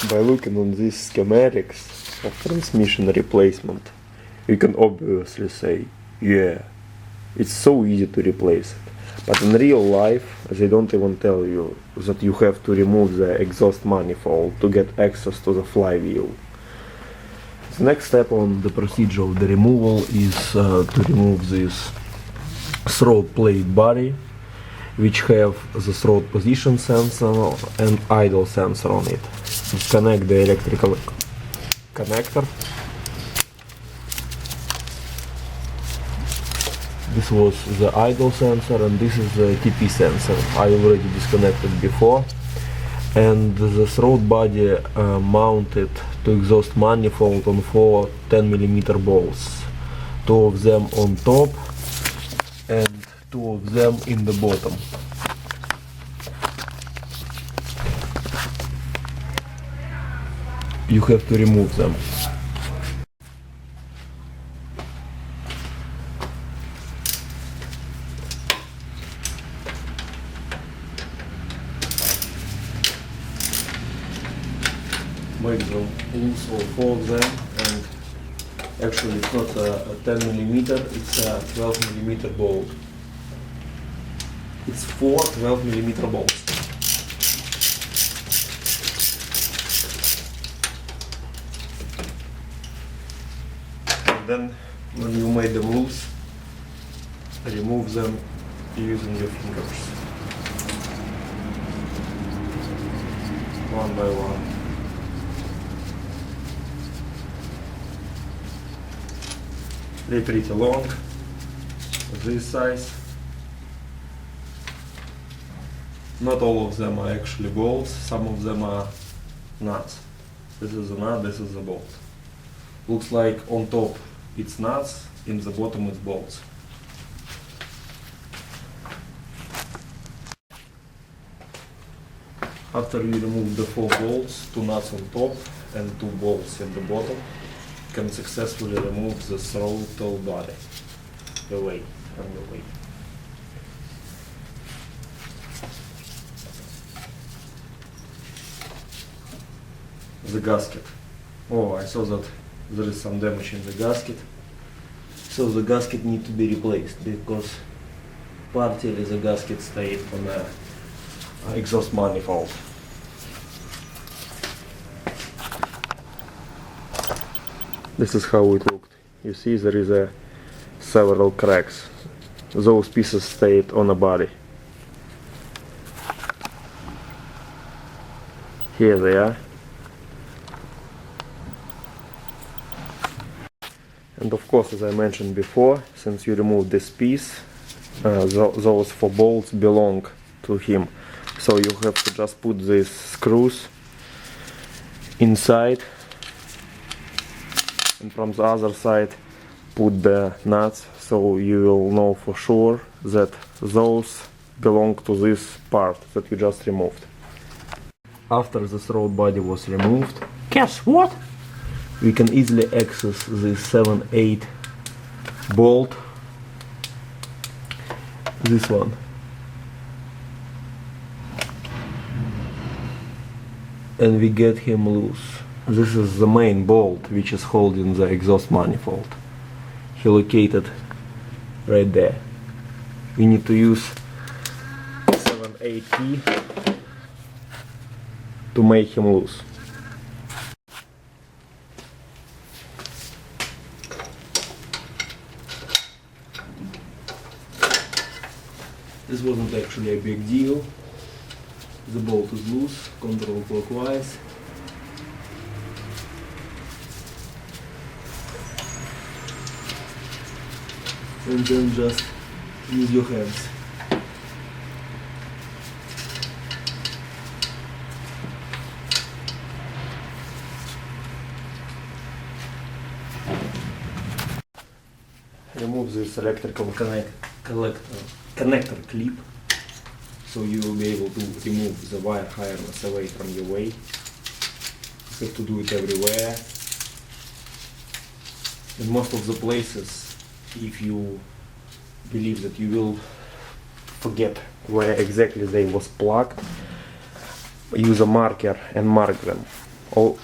By looking on these schematics of transmission replacement, you can obviously say, yeah, it's so easy to replace it. But in real life, they don't even tell you that you have to remove the exhaust manifold to get access to the flywheel. The next step on the procedure of the removal is to remove this throat plate body, which have the throat position sensor and idle sensor on it. Disconnect the electrical connector. This was the idle sensor and this is the TP sensor. I already disconnected before. And the throat body mounted to exhaust manifold on 4 10mm bolts. 2 of them on top and 2 of them in the bottom. You have to remove them. Make them loose or fold them, and actually it's not a 10mm, it's a 12mm bolt. It's 4 12mm bolts. And then when you made them loose, remove them using your fingers. One by one. They're pretty long, this size. Not all of them are actually bolts, some of them are nuts. This is a nut, this is a bolt. Looks like on top it's nuts, in the bottom it's bolts. After you remove the 4 bolts, 2 nuts on top and 2 bolts at the bottom, can successfully remove the throttle body away from the way. The gasket. Oh, I saw that there is some damage in the gasket. So the gasket needs to be replaced because partly the gasket stayed on the exhaust manifold. This is how it looked. You see there is several cracks. Those pieces stayed on the body. Here they are. And of course, as I mentioned before, since you removed this piece, those 4 bolts belong to him. So you have to just put these screws inside, and from the other side put the nuts, so you will know for sure that those belong to this part that you just removed. After the throat body was removed, guess what? We can easily access this 7/8 bolt, this one. And we get him loose. This is the main bolt which is holding the exhaust manifold. He located right there. We need to use 7/8 key to make him loose. This wasn't actually a big deal. The bolt is loose, control clockwise. And then just use your hands. Remove this electrical connector clip, so you will be able to remove the wire harness away from your way. You have to do it everywhere. In most of the places, if you believe that you will forget where exactly they was plugged, use a marker and mark them. All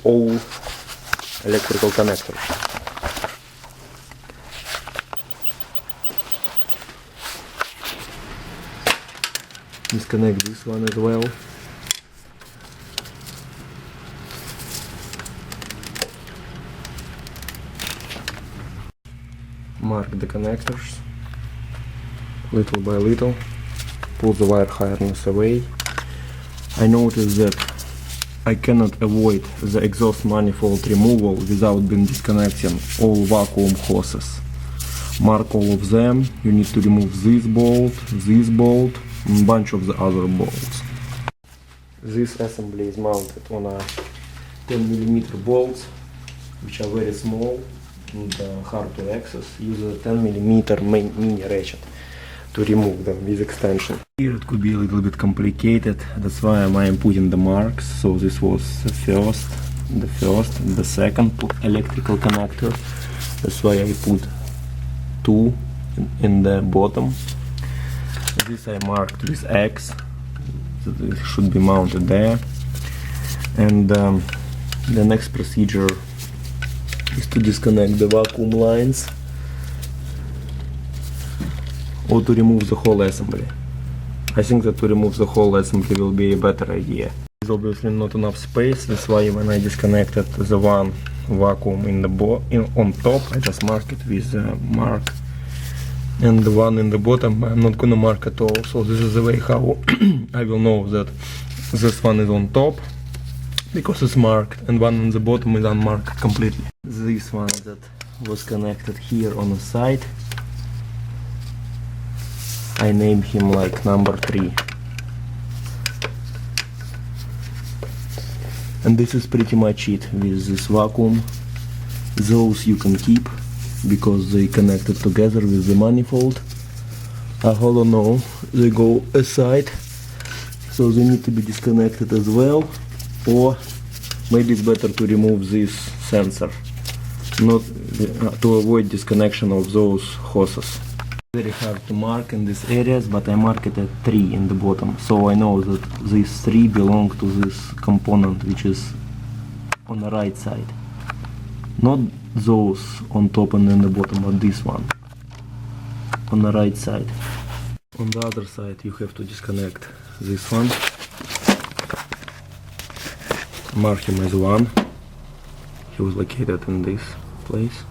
electrical connectors. Disconnect this one as well. Mark the connectors little by little. Pull the wire harness away. I noticed that I cannot avoid the exhaust manifold removal without being disconnecting all vacuum hoses. Mark all of them. You need to remove this bolt, and a bunch of the other bolts. This assembly is mounted on a 10mm bolts, which are very small and hard to access. Use a 10mm mini ratchet to remove them with extension. Here it could be a little bit complicated, that's why I'm putting the marks. So this was the first, the second electrical connector. That's why I put two in the bottom. This I marked with X, so it should be mounted there. And the next procedure is to disconnect the vacuum lines or to remove the whole assembly. I think that to remove the whole assembly will be a better idea. There's obviously not enough space, that's why when I disconnected the one vacuum on top, I just marked it with a mark. And the one in the bottom I'm not gonna mark at all. So this is the way how I will know that this one is on top, because it's marked, and one on the bottom is unmarked completely. This one that was connected here on the side, I named him like number 3. And this is pretty much it with this vacuum. Those you can keep because they connected together with the manifold. A hollow no, they go aside, so they need to be disconnected as well. Or maybe it's better to remove this sensor, not to avoid disconnection of those hoses. Very hard to mark in these areas, but I mark it at 3 in the bottom, so I know that these 3 belong to this component which is on the right side. Not those on top and in the bottom, but this one on the right side. On the other side you have to disconnect this one. Mark him as 1. He was located in this place.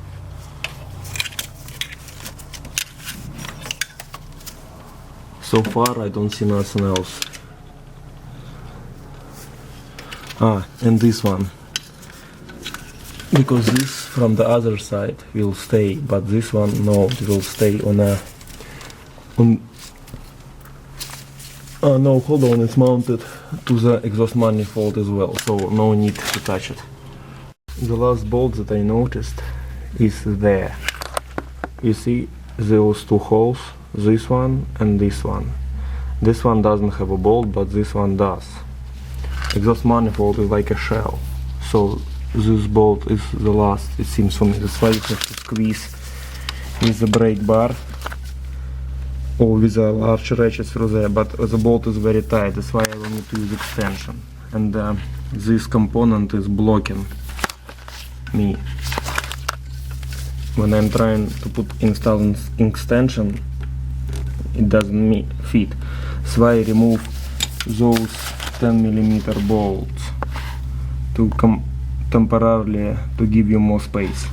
So far I don't see nothing else. And this one, because this from the other side will stay, but this one no, it will stay on a no, hold on, it's mounted to the exhaust manifold as well, so no need to touch it. The last bolt that I noticed is there. You see those 2 holes, this one and this one. This one doesn't have a bolt, but this one does. Exhaust manifold is like a shell, so this bolt is the last, it seems for me. That's why you have to squeeze with the brake bar or with a large ratchet through there, but the bolt is very tight, that's why I will need to use extension. And this component is blocking me. When I'm trying to install an extension, it doesn't fit. So I remove those 10mm bolts to temporarily to give you more space.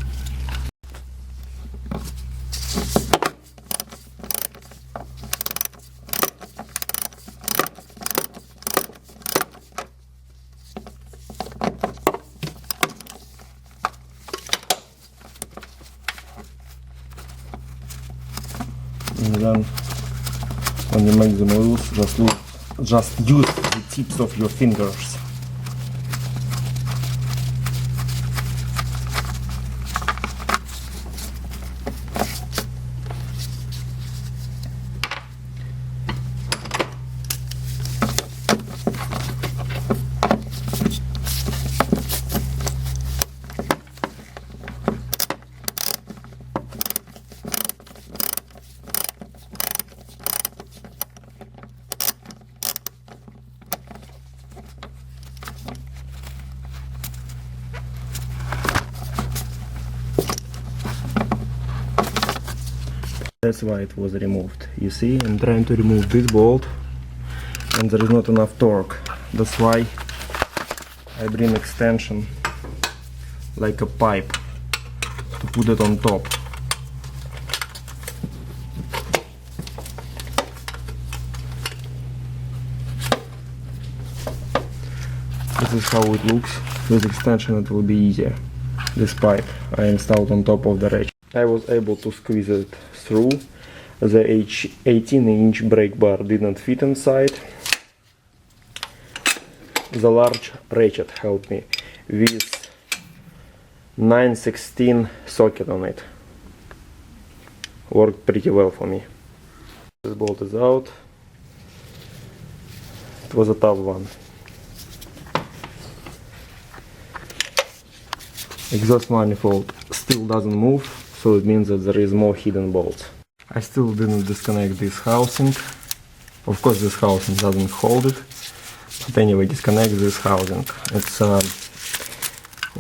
And then when you make them loose, just use the tips of your fingers. That's why it was removed. You see, I'm trying to remove this bolt and there is not enough torque. That's why I bring extension like a pipe to put it on top. This is how it looks. With extension it will be easier. This pipe I installed on top of the ratchet. I was able to squeeze it through. The 18-inch brake bar didn't fit inside. The large ratchet helped me with 9/16 socket on it. Worked pretty well for me. This bolt is out. It was a tough one. Exhaust manifold still doesn't move, so it means that there is more hidden bolts. I still didn't disconnect this housing. Of course this housing doesn't hold it, but anyway, disconnect this housing. It's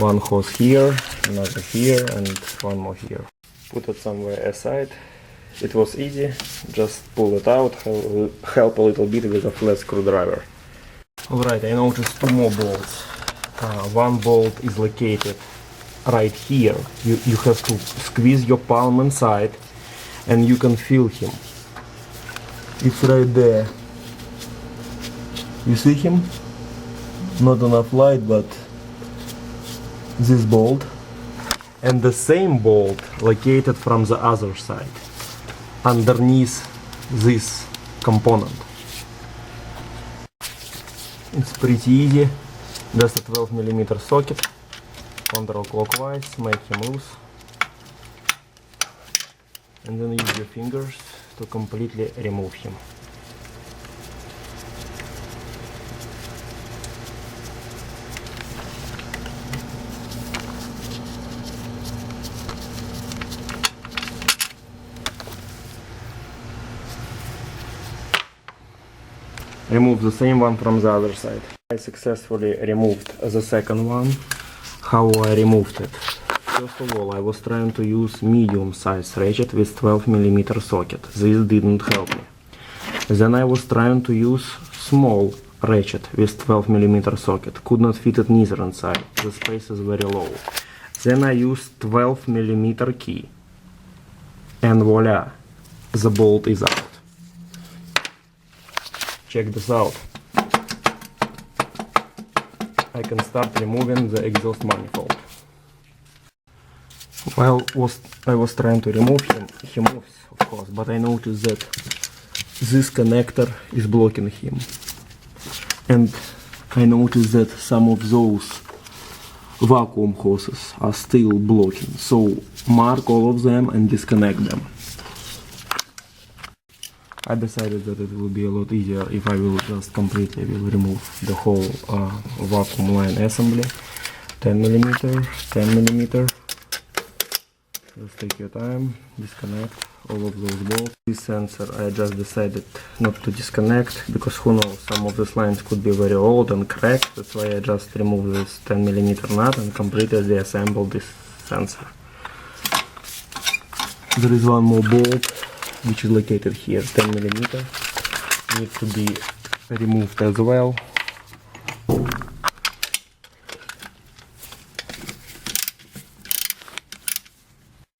one hose here, another here, and one more here. Put it somewhere aside. It was easy, just pull it out, help a little bit with a flat screwdriver. Alright, I noticed two more bolts. One bolt is located right here. You have to squeeze your palm inside and you can feel him. It's right there. You see him? Not enough light, but this bolt. And the same bolt located from the other side, underneath this component. It's pretty easy. Just a 12mm socket. Counterclockwise, make him loose. And then use your fingers to completely remove him. Remove the same one from the other side. I successfully removed the second one. How I removed it? First of all, I was trying to use medium size ratchet with 12mm socket. This didn't help me. Then I was trying to use small ratchet with 12mm socket. Could not fit it neither inside. The space is very low. Then I used 12mm key. And voila, the bolt is out. Check this out. I can start removing the exhaust manifold. While I was trying to remove him, he moves, of course, but I noticed that this connector is blocking him. And I noticed that some of those vacuum hoses are still blocking. So mark all of them and disconnect them. I decided that it will be a lot easier if I will just completely remove the whole vacuum line assembly. 10mm, 10mm. Just take your time, disconnect all of those bolts. This sensor I just decided not to disconnect because who knows, some of these lines could be very old and cracked. That's why I just removed this 10mm nut and completely reassembled this sensor. There is one more bolt which is located here, 10mm, needs to be removed as well.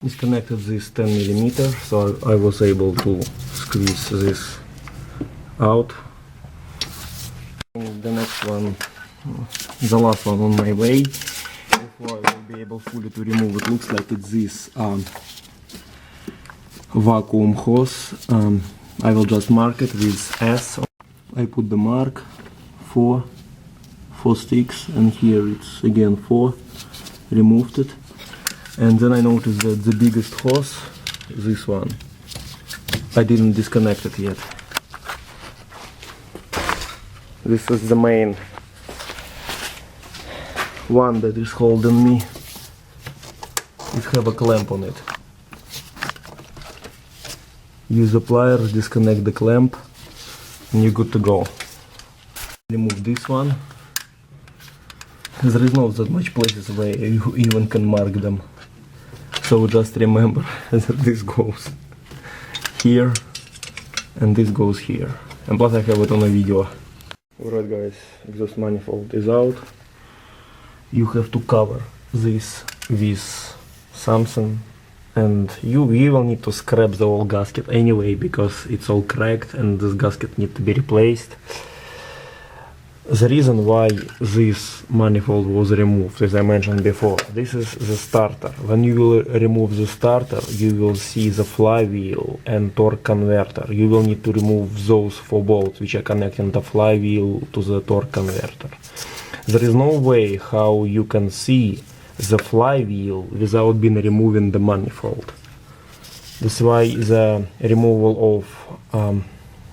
Disconnected this 10mm, so I was able to squeeze this out. And the next one, the last one on my way, before I will be able fully to remove it. Looks like it's this vacuum hose. I will just mark it with S. I put the mark 4 sticks, and here it's again 4. Removed it, and then I noticed that the biggest hose, this one, I didn't disconnect it yet. This is the main one that is holding me. It have a clamp on it. Use the pliers, disconnect the clamp, and you're good to go. Remove this one. There is not that much places where you even can mark them. So just remember that this goes. here, and this goes here. And plus I have it on a video. Alright guys, exhaust manifold is out. You have to cover this with something, and you will need to scrap the whole gasket anyway, because it's all cracked and this gasket needs to be replaced. The reason why this manifold was removed, as I mentioned before, this is the starter. When you will remove the starter, you will see the flywheel and torque converter. You will need to remove those 4 bolts which are connecting the flywheel to the torque converter. There is no way how you can see the flywheel without being removing the manifold. That's why the removal of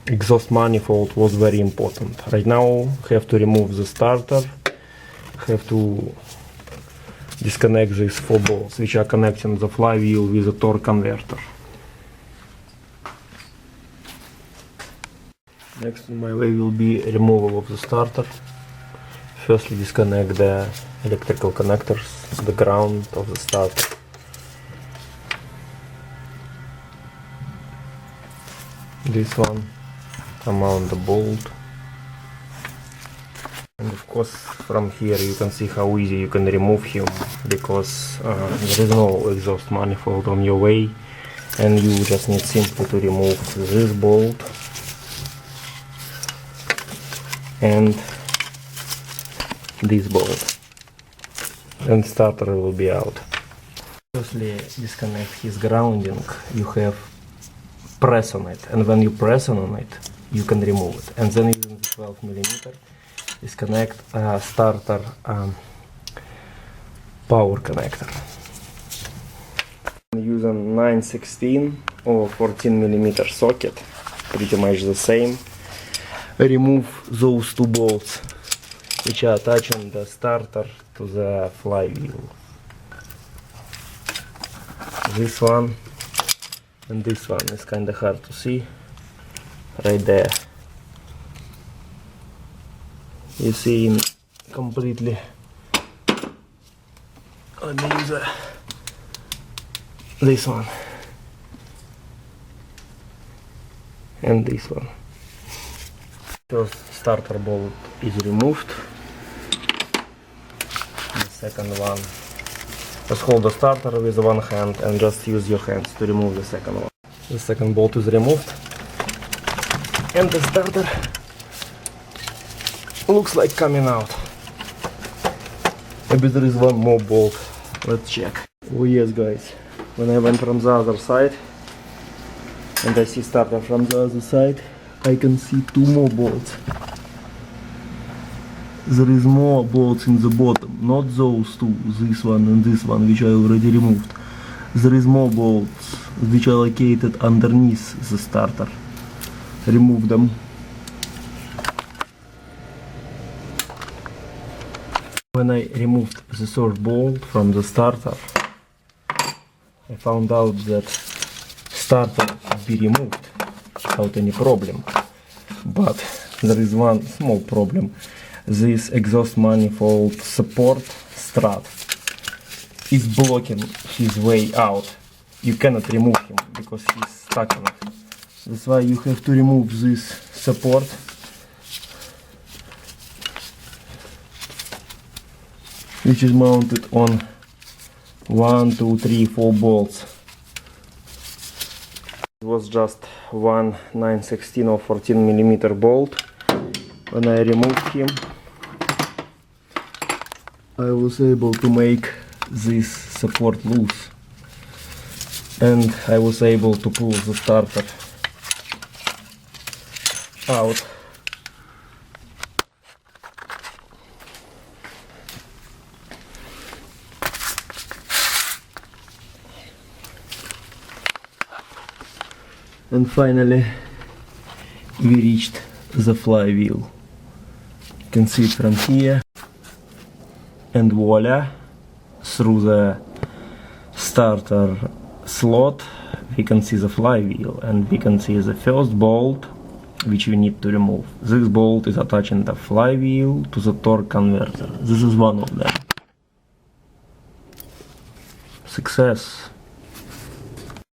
exhaust manifold was very important. Right now have to remove the starter, have to disconnect these 4 bolts which are connecting the flywheel with the torque converter. Next on my way will be removal of the starter. Firstly disconnect the electrical connectors, the ground of the starter. This one, mount the bolt, and of course from here you can see how easy you can remove him, because there is no exhaust manifold on your way, and you just need simply to remove this bolt and this bolt, and starter will be out. Firstly disconnect his grounding. You have press on it, and when you press on it you can remove it, and then using the 12mm disconnect starter power connector. Using 9/16 or 14mm socket, pretty much the same. Remove those 2 bolts which are attaching the starter to the flywheel. This one and this one is kinda hard to see. Right there, you see him completely. Let me use this one and this one. First starter bolt is removed. The second one, just hold the starter with one hand and just use your hands to remove the second one. The second bolt is removed, and the starter looks like coming out. Maybe there is one more bolt. Let's check. Oh yes guys, when I went from the other side and I see starter from the other side, I can see 2 more bolts. There is more bolts in the bottom, not those 2, this one and this one, which I already removed. There is more bolts which are located underneath the starter. Remove them. When I removed the 3rd bolt from the starter, I found out that starter could be removed without any problem. But there is one small problem. This exhaust manifold support strut is blocking his way out. You cannot remove him because he's stuck on it. That's why you have to remove this support which is mounted on 1, 2, 3, 4 bolts. It was just one 9/16 or 14mm bolt. When I removed him, I was able to make this support loose, and I was able to pull the starter out. And finally we reached the flywheel. You can see it from here, and voila, through the starter slot we can see the flywheel, and we can see the first bolt which we need to remove. This bolt is attaching the flywheel to the torque converter. This is one of them. Success!